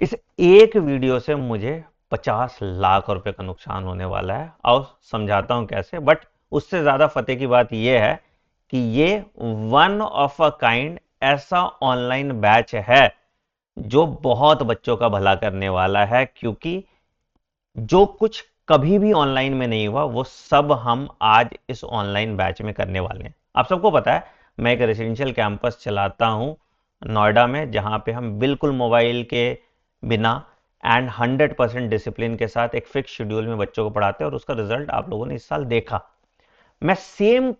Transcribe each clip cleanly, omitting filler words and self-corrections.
इस एक वीडियो से मुझे 50 लाख रुपए का नुकसान होने वाला है। और समझाता हूं कैसे। बट उससे ज्यादा फतेह की बात यह है कि ये वन ऑफ अ काइंड ऐसा ऑनलाइन बैच है जो बहुत बच्चों का भला करने वाला है, क्योंकि जो कुछ कभी भी ऑनलाइन में नहीं हुआ वो सब हम आज इस ऑनलाइन बैच में करने वाले हैं। आप सबको पता है मैं एक रेसिडेंशियल कैंपस चलाता हूं नोएडा में, जहां पे हम बिल्कुल मोबाइल के बिना एंड 100% डिसिप्लिन के साथ एक फिक्स शेड्यूल में बच्चों को पढ़ाते हैं, और उसका रिजल्ट आप लोगों ने इस साल देखा। मैं सेम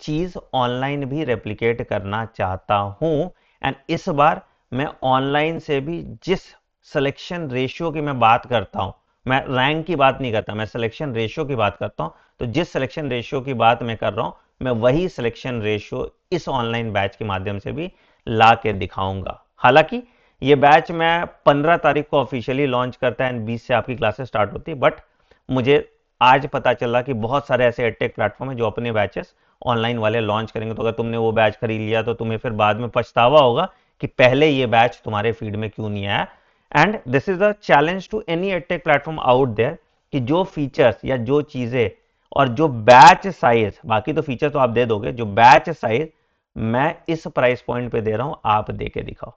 चीज ऑनलाइन भी रेप्लिकेट करना चाहता हूं। एंड इस बार मैं ऑनलाइन से भी जिस सिलेक्शन रेशियो की मैं बात करता हूं, मैं रैंक की बात नहीं करता, मैं सिलेक्शन रेशियो की बात करता हूं। तो जिस सिलेक्शन रेशियो की बात मैं कर रहा हूं, मैं वही सिलेक्शन रेशियो इस ऑनलाइन बैच के माध्यम से भी ला के दिखाऊंगा। हालांकि ये बैच मैं 15 तारीख को ऑफिशियली लॉन्च करता है एंड 20 से आपकी क्लासेस स्टार्ट होती है। बट मुझे आज पता चला कि बहुत सारे ऐसे एडटेक प्लेटफॉर्म है जो अपने बैचेस ऑनलाइन वाले लॉन्च करेंगे। तो अगर तुमने वो बैच खरीद लिया तो तुम्हें फिर बाद में पछतावा होगा कि पहले ये बैच तुम्हारे फीड में क्यों नहीं आया। And this is a challenge to any edtech platform out there कि जो फीचर्स या जो चीजें और जो बैच साइज, बाकी तो फीचर तो आप दे दोगे, जो बैच साइज मैं इस प्राइस पॉइंट पे दे रहा हूं, आप दे के दिखाओ।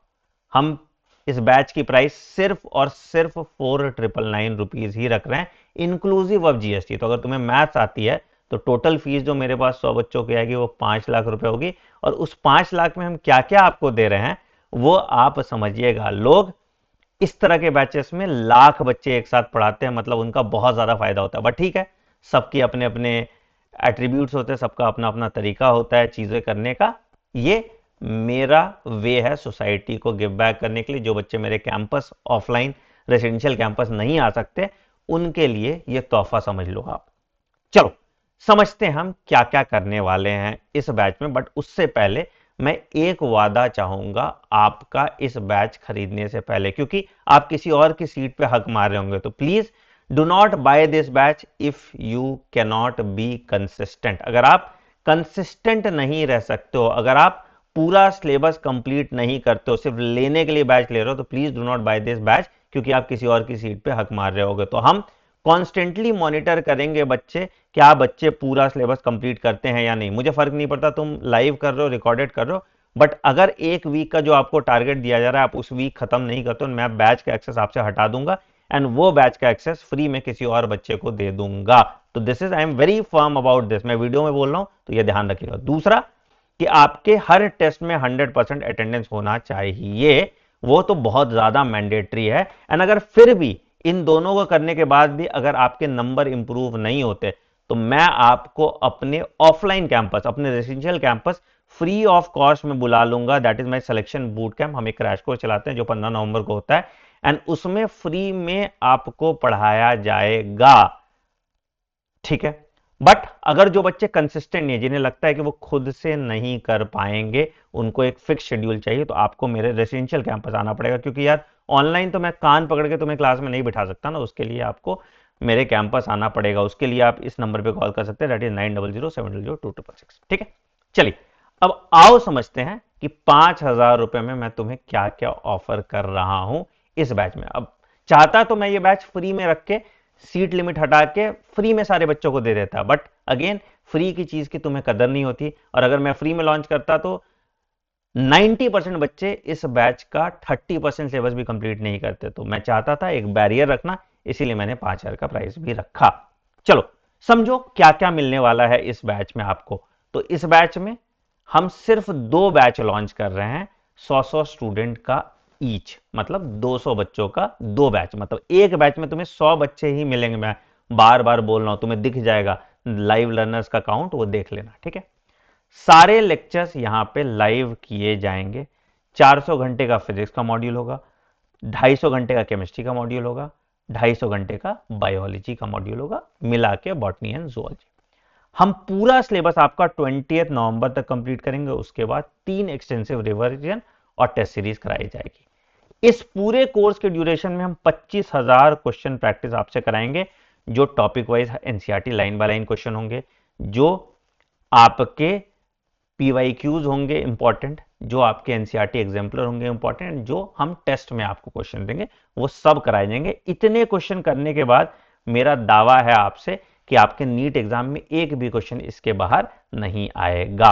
हम इस बैच की प्राइस सिर्फ और सिर्फ 4999 रुपीज ही रख रहे हैं, इंक्लूसिव ऑफ जीएसटी। तो अगर तुम्हें मैथ्स आती है तो टोटल फीस जो मेरे पास 100 बच्चों की आएगी वो 5 लाख रुपए होगी। और उस 5 लाख में हम क्या क्या आपको दे रहे हैं वो आप समझिएगा। लोग इस तरह के बैचेस में लाख बच्चे एक साथ पढ़ाते हैं, मतलब उनका बहुत ज्यादा फायदा होता है। बट ठीक है, सबके अपने अपने एट्रीब्यूट्स होते हैं, सबका अपना अपना तरीका होता है चीजें करने का। ये मेरा वे है सोसाइटी को गिव बैक करने के लिए। जो बच्चे मेरे कैंपस ऑफलाइन रेसिडेंशियल कैंपस नहीं आ सकते, उनके लिए ये तोहफा समझ लो आप। चलो समझते हैं हम क्या क्या करने वाले हैं इस बैच में। बट उससे पहले मैं एक वादा चाहूंगा आपका इस बैच खरीदने से पहले, क्योंकि आप किसी और की सीट पे हक मार रहे होंगे। तो please do not buy this batch if you cannot be consistent. अगर आप कंसिस्टेंट नहीं रह सकते हो, अगर आप पूरा सिलेबस कंप्लीट नहीं करते हो, सिर्फ लेने के लिए बैच ले रहे हो, तो please do not buy this batch, क्योंकि आप किसी और की सीट पे हक मार रहे होगे। तो हम कॉन्स्टेंटली मॉनिटर करेंगे बच्चे, क्या बच्चे पूरा सिलेबस कंप्लीट करते हैं या नहीं। मुझे फर्क नहीं पड़ता तुम लाइव कर रहे हो रिकॉर्डेड कर रहे हो, बट अगर एक वीक का जो आपको टारगेट दिया जा रहा है आप उस वीक खत्म नहीं करते हो, मैं बैच का एक्सेस आपसे हटा दूंगा एंड वो बैच का एक्सेस फ्री में किसी और बच्चे को दे दूंगा। तो this is, I am very firm about this. मैं वीडियो में बोल रहा हूं तो ये ध्यान रखिएगा। दूसरा कि आपके हर टेस्ट में 100% अटेंडेंस होना चाहिए, वो तो बहुत ज्यादा मैंडेटरी है। एंड अगर फिर भी इन दोनों को करने के बाद भी अगर आपके नंबर इंप्रूव नहीं होते, तो मैं आपको अपने ऑफलाइन कैंपस, अपने residential campus free of cost में बुला लूंगा। That is my selection boot camp. हम एक क्रैश कोर्स चलाते हैं जो 15 नवंबर को होता है, एंड उसमें फ्री में आपको पढ़ाया जाएगा। ठीक है। बट अगर जो बच्चे कंसिस्टेंट नहीं है, जिन्हें लगता है कि वो खुद से नहीं कर पाएंगे, उनको एक फिक्स शेड्यूल चाहिए, तो आपको मेरे रेसिडेंशियल कैंपस आना पड़ेगा। क्योंकि यार ऑनलाइन तो मैं कान पकड़ के तुम्हें क्लास में नहीं बिठा सकता ना, उसके लिए आपको मेरे कैंपस आना पड़ेगा। उसके लिए आप इस नंबर पे कॉल कर सकते हैं, दैट इज 9007002266। ठीक है। चलिए अब आओ समझते हैं कि 5,000 रुपए में मैं तुम्हें क्या क्या ऑफर कर रहा हूं इस बैच में। अब चाहता तो मैं ये बैच फ्री में रख के सीट लिमिट हटा के फ्री में सारे बच्चों को दे देता, बट अगेन फ्री की चीज की तुम्हें कदर नहीं होती। और अगर मैं फ्री में लॉन्च करता तो 90% बच्चे इस बैच का 30% सिलेबस भी कंप्लीट नहीं करते। तो मैं चाहता था एक बैरियर रखना, इसीलिए मैंने 5,000 का प्राइस भी रखा। चलो समझो क्या क्या मिलने वाला है इस बैच में आपको। तो इस बैच में हम सिर्फ 2 बैच लॉन्च कर रहे हैं, 100-100 स्टूडेंट का ईच, मतलब 200 बच्चों का 2 बैच। मतलब एक बैच में तुम्हें 100 बच्चे ही मिलेंगे। मैं बार बार बोल रहा हूं, तुम्हें दिख जाएगा लाइव लर्नर्स का काउंट, वो देख लेना। ठीक है। सारे लेक्चर्स यहां पे लाइव किए जाएंगे। 400 घंटे का फिजिक्स का मॉड्यूल होगा, 250 घंटे का केमिस्ट्री का मॉड्यूल होगा, 250 घंटे का बायोलॉजी का मॉड्यूल होगा, मिला के बॉटनी एंड जूलॉजी। हम पूरा सिलेबस आपका 20 नवंबर तक कंप्लीट करेंगे। उसके बाद 3 एक्सटेंसिव रिवीजन और टेस्ट सीरीज कराई जाएगी। इस पूरे कोर्स के ड्यूरेशन में हम 25,000 क्वेश्चन प्रैक्टिस आपसे कराएंगे, जो topic wise NCERT line by line question होंगे, जो आपके PYQs होंगे इंपॉर्टेंट, जो आपके एनसीईआरटी एग्जाम्पलर होंगे इंपॉर्टेंट, जो हम टेस्ट में आपको क्वेश्चन देंगे वो सब कराए जाएंगे। इतने क्वेश्चन करने के बाद मेरा दावा है आपसे कि आपके नीट एग्जाम में एक भी क्वेश्चन इसके बाहर नहीं आएगा।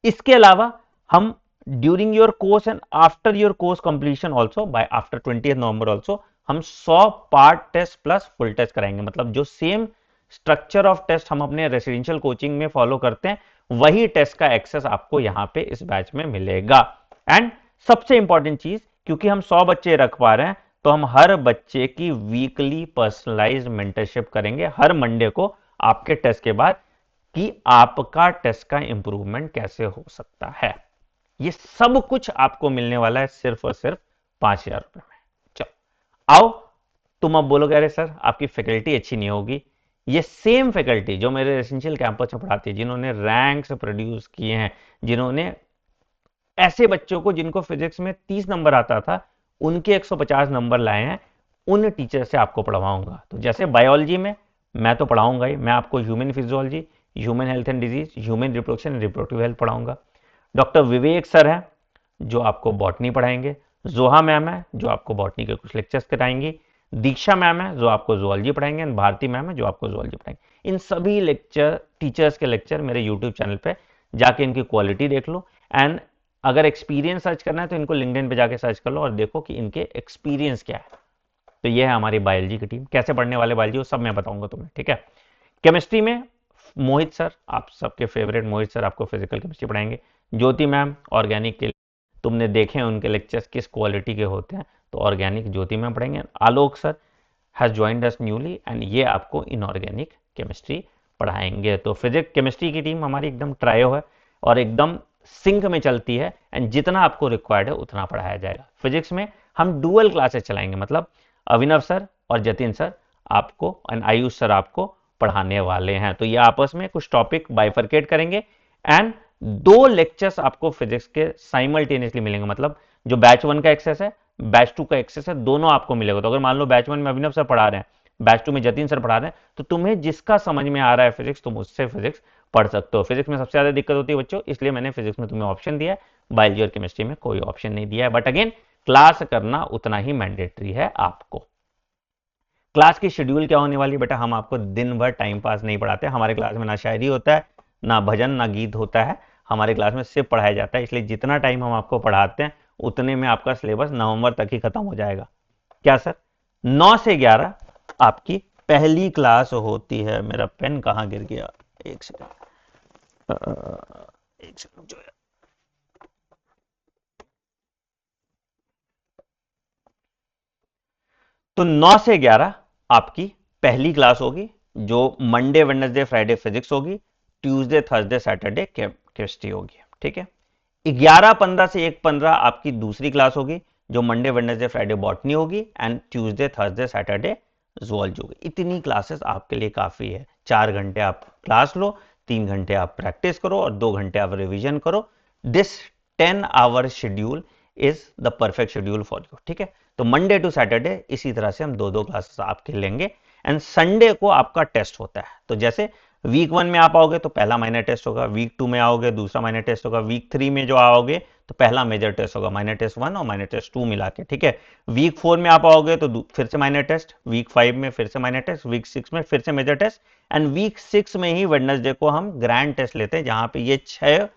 इसके अलावा हम during your course and after your course completion also by after 20 November also हम 100 part test plus full test कराएंगे। मतलब जो सेम स्ट्रक्चर ऑफ टेस्ट हम अपने रेसिडेंशियल कोचिंग में फॉलो करते हैं, वही टेस्ट का एक्सेस आपको यहां पे इस बैच में मिलेगा। एंड सबसे इंपॉर्टेंट चीज, क्योंकि हम 100 बच्चे रख पा रहे हैं, तो हम हर बच्चे की वीकली पर्सनलाइज्ड मेंटरशिप करेंगे हर मंडे को आपके टेस्ट के बाद, कि आपका टेस्ट का इंप्रूवमेंट कैसे हो सकता है। ये सब कुछ आपको मिलने वाला है सिर्फ और सिर्फ 5,000 रुपए में। चलो आओ, तुम अब बोलोगे अरे सर आपकी फैकल्टी अच्छी नहीं होगी। ये सेम फैकल्टी जो मेरे रेसिडेंशियल कैंपस में पढ़ाती है, जिन्होंने रैंक्स प्रोड्यूस किए हैं, जिन्होंने ऐसे बच्चों को जिनको फिजिक्स में 30 नंबर आता था उनके 150 नंबर लाए हैं, उन टीचर से आपको पढ़वाऊंगा। तो जैसे बायोलॉजी में मैं तो पढ़ाऊंगा ही, मैं आपको human physiology, human health and disease, human reproduction and reproductive health पढ़ाऊंगा। डॉक्टर विवेक सर हैं जो आपको बॉटनी पढ़ाएंगे, जोहा मैम है जो आपको बॉटनी के कुछ लेक्चर्स कराएंगी, दीक्षा मैम है जो आपको जूलॉजी पढ़ाएंगे, भारती मैम है जो आपको जूलॉजी पढ़ाएंगे। इन सभी लेक्चर टीचर्स के लेक्चर मेरे यूट्यूब चैनल पे जाके इनकी क्वालिटी देख लो। एंड अगर एक्सपीरियंस सर्च करना है तो इनको लिंक्डइन पे जाके सर्च कर लो और देखो कि इनके एक्सपीरियंस क्या है। तो ये है हमारी बायोलॉजी की टीम। कैसे पढ़ने वाले बायोलॉजी वो सब मैं बताऊंगा तुम्हें, ठीक है। केमिस्ट्री में मोहित सर, आप सबके फेवरेट मोहित सर आपको फिजिकल केमिस्ट्री पढ़ाएंगे। ज्योति मैम ऑर्गेनिक के, तुमने देखे उनके लेक्चर्स किस क्वालिटी के होते हैं, तो ऑर्गेनिक ज्योति मैम पढ़ाएंगे। Alok sir has joined us newly and ये आपको इनऑर्गेनिक केमिस्ट्री पढ़ाएंगे। तो फिजिक्स केमिस्ट्री की टीम हमारी एकदम ट्रायो है और एकदम सिंक में चलती है, एंड जितना आपको रिक्वायर्ड है उतना पढ़ाया जाएगा। फिजिक्स में हम डुअल क्लासेस चलाएंगे, मतलब अभिनव सर और जतिन सर आपको एंड आयुष सर आपको पढ़ाने वाले हैं। तो ये आपस में कुछ टॉपिक बाइफरकेट करेंगे एंड 2 लेक्चर्स आपको फिजिक्स के साइमल्टेनियसली मिलेंगे। मतलब जो बैच 1 का एक्सेस है, बैच 2 का एक्सेस है, दोनों आपको मिलेगा। तो अगर मान लो बैच 1 में अभिनव सर पढ़ा रहे हैं, बैच 2 में जतिन सर पढ़ा रहे हैं, तो तुम्हें जिसका समझ में आ रहा है फिजिक्स, तुम उससे फिजिक्स पढ़ सकते हो। फिजिक्स में सबसे ज्यादा दिक्कत होती है बच्चों, इसलिए मैंने फिजिक्स में तुम्हें ऑप्शन दिया है, बायोलॉजी और केमिस्ट्री में कोई ऑप्शन नहीं दिया है। बट अगेन क्लास करना उतना ही मैंडेटरी है आपको। क्लास की शेड्यूल क्या होने वाली बेटा, हम आपको दिन भर टाइम पास नहीं पढ़ाते। हमारे क्लास में ना शायरी होता है, ना भजन, ना गीत होता है। हमारे क्लास में सिर्फ पढ़ाया जाता है, इसलिए जितना टाइम हम आपको पढ़ाते हैं उतने में आपका सिलेबस नवंबर तक ही खत्म हो जाएगा। क्या सर? 9 से 11 आपकी पहली क्लास होती है। मेरा पेन कहां गिर गया, एक सेकंड जो है। तो 9 से 11 आपकी पहली क्लास होगी, जो मंडे वेडनेसडे फ्राइडे फिजिक्स होगी, ट्यूसडे थर्सडे सैटरडे केमिस्ट्री होगी, ठीक है। 11:15 से 1:15 आपकी दूसरी क्लास होगी, जो मंडे वेडनेसडे फ्राइडे बॉटनी होगी and Tuesday Thursday Saturday zoology होगी। इतनी क्लासेस आपके लिए काफी है। 4 घंटे आप क्लास लो, 3 घंटे आप प्रैक्टिस करो और 2 घंटे आप रिवीजन करो। This 10 hour schedule is the perfect schedule for you, ठीक है। तो मंडे टू सैटरडे इसी तरह से हम 2-2 क्लासेस आपके लेंगे एंड संडे को आपका टेस्ट होता है। तो जैसे वीक 1 में आप आओगे तो पहला माइनर टेस्ट होगा, वीक 2 में आओगे दूसरा माइनर टेस्ट होगा, वीक 3 में जो आओगे तो पहला मेजर टेस्ट होगा, माइनर टेस्ट 1 और माइनर टेस्ट 2 मिला के, ठीक है। वीक 4 में आप आओगे तो फिर से माइनर टेस्ट, वीक 5 में फिर से माइनर टेस्ट, वीक 6 में फिर से मेजर टेस्ट एंड वीक 6 में ही वेडनेसडे को हम ग्रैंड टेस्ट लेते हैं, जहां पे ये 6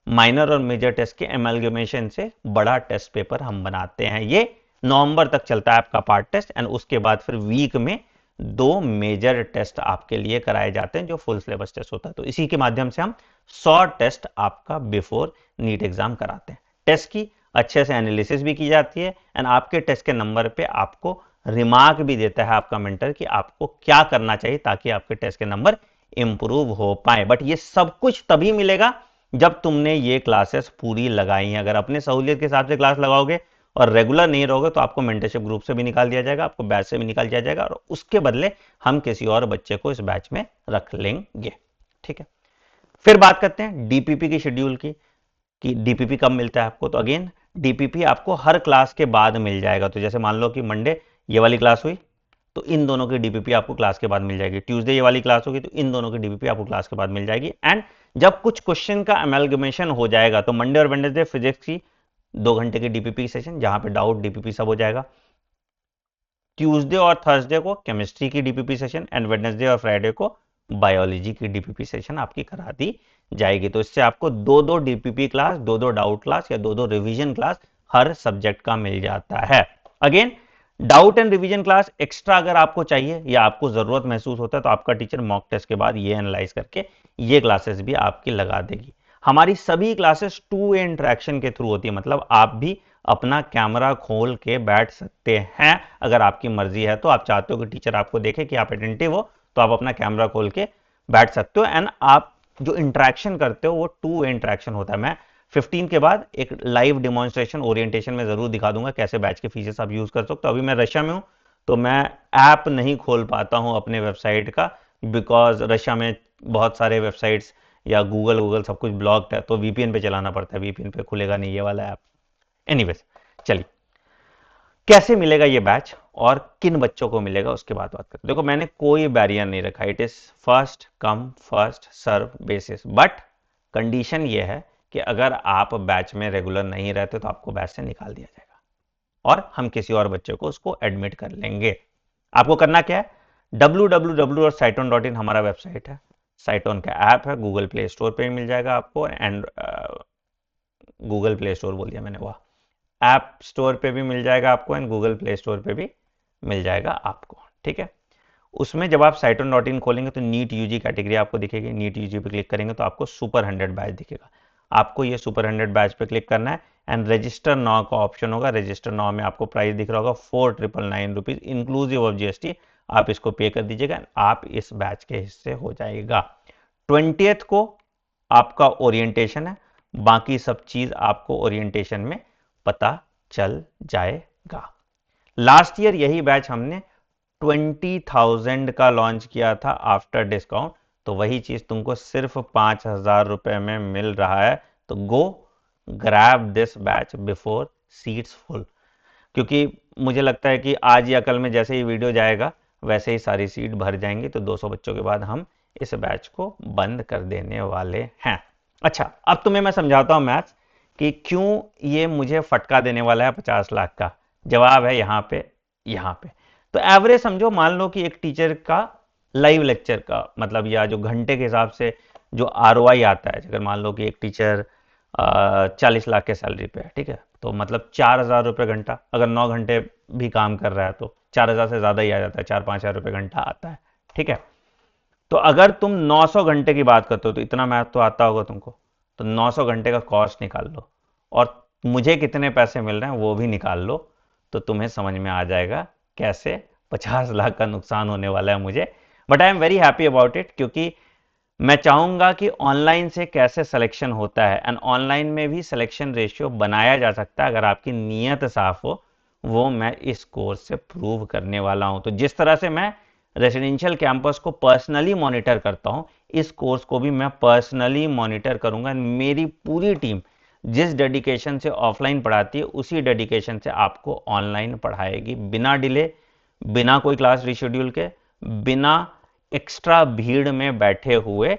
माइनर और मेजर टेस्ट के एमलगमेशन से बड़ा टेस्ट पेपर हम बनाते हैं। ये नवंबर तक चलता है आपका पार्ट टेस्ट एंड उसके बाद फिर वीक में 2 मेजर टेस्ट आपके लिए कराए जाते हैं, जो फुल सिलेबस टेस्ट होता है। तो इसी के माध्यम से हम 100 टेस्ट आपका बिफोर नीट एग्जाम कराते हैं। टेस्ट की अच्छे से एनालिसिस भी की जाती है एंड आपके टेस्ट के नंबर पे आपको रिमार्क भी देता है आपका मेंटर कि आपको क्या करना चाहिए ताकि आपके टेस्ट के नंबर इंप्रूव हो पाए। बट ये सब कुछ तभी मिलेगा जब तुमने ये क्लासेस पूरी लगाई हैं। अगर अपने सहूलियत के हिसाब से क्लास लगाओगे और रेगुलर नहीं रहोगे तो आपको मेंटरशिप ग्रुप से भी निकाल दिया जाएगा, आपको बैच से भी निकाल दिया जाएगा और उसके बदले हम किसी और बच्चे को इस बैच में रख लेंगे, ठीक है। फिर बात करते हैं डीपीपी की शेड्यूल की, कि डीपीपी कब मिलता है आपको। तो अगेन डीपीपी आपको हर क्लास के बाद मिल जाएगा। तो जैसे मान लो कि मंडे ये वाली क्लास हुई तो इन दोनों की डीपीपी आपको क्लास के बाद मिल जाएगी, ट्यूसडे ये वाली क्लास होगी तो इन दोनों की डीपीपी आपको क्लास के बाद मिल जाएगी एंड जब कुछ क्वेश्चन का अमेलगमेशन हो जाएगा तो मंडे और वेडनेसडे फिजिक्स की 2 घंटे की डीपीपी सेशन, जहां पे डाउट डीपीपी सब हो जाएगा। ट्यूसडे और थर्सडे को केमिस्ट्री की डीपीपी सेशन एंड वेडनेसडे और फ्राइडे को बायोलॉजी की डीपीपी सेशन आपकी करा दी जाएगी। तो इससे आपको 2-2 डीपीपी क्लास, 2-2 डाउट क्लास या 2-2 रिवीजन क्लास हर सब्जेक्ट का मिल जाता है। Again, doubt and revision class extra अगर आपको चाहिए या आपको जरूरत महसूस होता है तो आपका टीचर मॉक टेस्ट के बाद ये एनालाइज करके ये क्लासेस भी आपकी लगा देगी। हमारी सभी क्लासेस 2-वे इंटरेक्शन के थ्रू होती है, मतलब आप भी अपना कैमरा खोल के बैठ सकते हैं अगर आपकी मर्जी है। तो आप चाहते हो कि टीचर आपको देखे कि आप अटेंटिव हो, तो आप अपना कैमरा खोल के बैठ सकते हो एंड आप जो इंटरेक्शन करते हो वो 2-वे इंटरेक्शन होता है। मैं 15 के बाद एक लाइव डिमॉन्स्ट्रेशन ओरिएंटेशन में जरूर दिखा दूंगा कैसे बैच के फीचर्स आप यूज कर सकते हो। अभी मैं रशिया में हूं तो मैं ऐप नहीं खोल पाता हूं अपने वेबसाइट का, बिकॉज रशिया में बहुत सारे वेबसाइट्स या गूगल सब कुछ ब्लॉक्ड है, तो वीपीएन पे चलाना पड़ता है, वीपीएन पे खुलेगा नहीं ये वाला ऐप। एनीवेज, चलिए कैसे मिलेगा ये बैच और किन बच्चों को मिलेगा उसके बाद बात करते हैं। देखो, मैंने कोई बैरियर नहीं रखा, it is first come first serve basis, but condition ये है कि अगर आप बैच में रेगुलर नहीं रहते तो आपको बैच से निकाल दिया जाएगा और हम किसी और बच्चे को उसको एडमिट कर लेंगे। आपको करना क्या है, www.cyton.in हमारा वेबसाइट है, साइटोन का ऐप है, गूगल प्ले स्टोर पे मिल जाएगा आपको, एंड गूगल प्ले स्टोर बोल दिया मैंने, वाह, ऐप स्टोर पे भी मिल जाएगा आपको एंड गूगल प्ले स्टोर पे भी मिल जाएगा आपको। ठीक है, उसमें जब आप cyton.in खोलेंगे तो नीट यूजी कैटेगरी आपको दिखेगी, नीट यूजी पे क्लिक करेंगे तो आपको सुपर 100 बैच दिखेगा। आपको ये सुपर 100 बैच पे क्लिक करना है एंड रजिस्टर नाउ का ऑप्शन होगा। रजिस्टर नाउ में आपको प्राइस दिख रहा होगा 4,999 रुपीज इंक्लूसिव ऑफ जीएसटी, आप इसको पे कर दीजिएगा, आप इस बैच के हिस्से हो जाएगा। 20th को आपका ओरिएंटेशन है, बाकी सब चीज आपको ओरिएंटेशन में पता चल जाएगा। लास्ट ईयर यही बैच हमने 20,000 का लॉन्च किया था आफ्टर डिस्काउंट, तो वही चीज तुमको सिर्फ 5,000 रुपए में मिल रहा है। तो गो grab this batch before seats full, क्योंकि मुझे लगता है कि आज या कल में जैसे ही वीडियो जाएगा वैसे ही सारी सीट भर जाएंगी, तो 200 बच्चों के बाद हम इस बैच को बंद कर देने वाले हैं। अच्छा, अब तुम्हें मैं समझाता हूं मैथ्स कि क्यों ये मुझे फटका देने वाला है 50 लाख का। जवाब है यहाँ पे, यहाँ पे। तो एवरेज समझो, मान लो कि एक टीचर का लाइव लेक्चर का मतलब या जो घंटे के हिसाब से जो आरओआई आता है, अगर मान लो कि एक टीचर 40 लाख के सैलरी पे है, ठीक है, तो मतलब 4,000 रुपये घंटा, अगर 9 घंटे भी काम कर रहा है तो 4,000 से ज्यादा ही आ जाता है, 4-5 हजार रुपये घंटा आता है। ठीक है, तो अगर तुम 900 घंटे की बात करते हो तो इतना मैथ तो आता होगा तुमको, तो 900 घंटे का कॉस्ट निकाल लो और मुझे कितने पैसे मिल रहे हैं वो भी निकाल लो, तो तुम्हें समझ में आ जाएगा कैसे 50 लाख का नुकसान होने वाला है मुझे। But I am very happy about it, क्योंकि मैं चाहूंगा कि ऑनलाइन से कैसे सिलेक्शन होता है एंड ऑनलाइन में भी सिलेक्शन रेशियो बनाया जा सकता है अगर आपकी नीयत साफ हो, वो मैं इस कोर्स से प्रूव करने वाला हूं। तो जिस तरह से मैं रेसिडेंशियल कैंपस को पर्सनली मॉनिटर करता हूं, इस कोर्स को भी मैं पर्सनली मॉनिटर करूंगा। मेरी पूरी टीम जिस डेडिकेशन से ऑफलाइन पढ़ाती है उसी डेडिकेशन से आपको ऑनलाइन पढ़ाएगी, बिना डिले, बिना कोई क्लास रिशेड्यूल के, बिना एक्स्ट्रा भीड़ में बैठे हुए।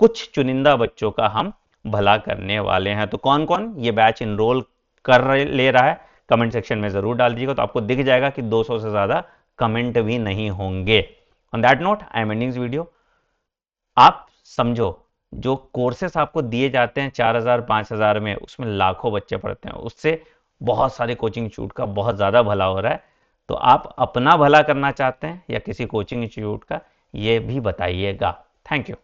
कुछ चुनिंदा बच्चों का हम भला करने वाले हैं। तो कौन कौन ये बैच इनरोल ले रहा है कमेंट सेक्शन में जरूर डाल दीजिएगा, तो आपको दिख जाएगा कि 200 से ज्यादा कमेंट भी नहीं होंगे। On that note I am ending this video. आप समझो, जो कोर्सेस आपको दिए जाते हैं 4,000 5,000 में, उसमें लाखों बच्चे पढ़ते हैं, उससे बहुत सारे कोचिंग इंस्टीट्यूट का बहुत ज्यादा भला हो रहा है। तो आप अपना भला करना चाहते हैं या किसी कोचिंग इंस्टीट्यूट का, ये भी बताइएगा। Thank you.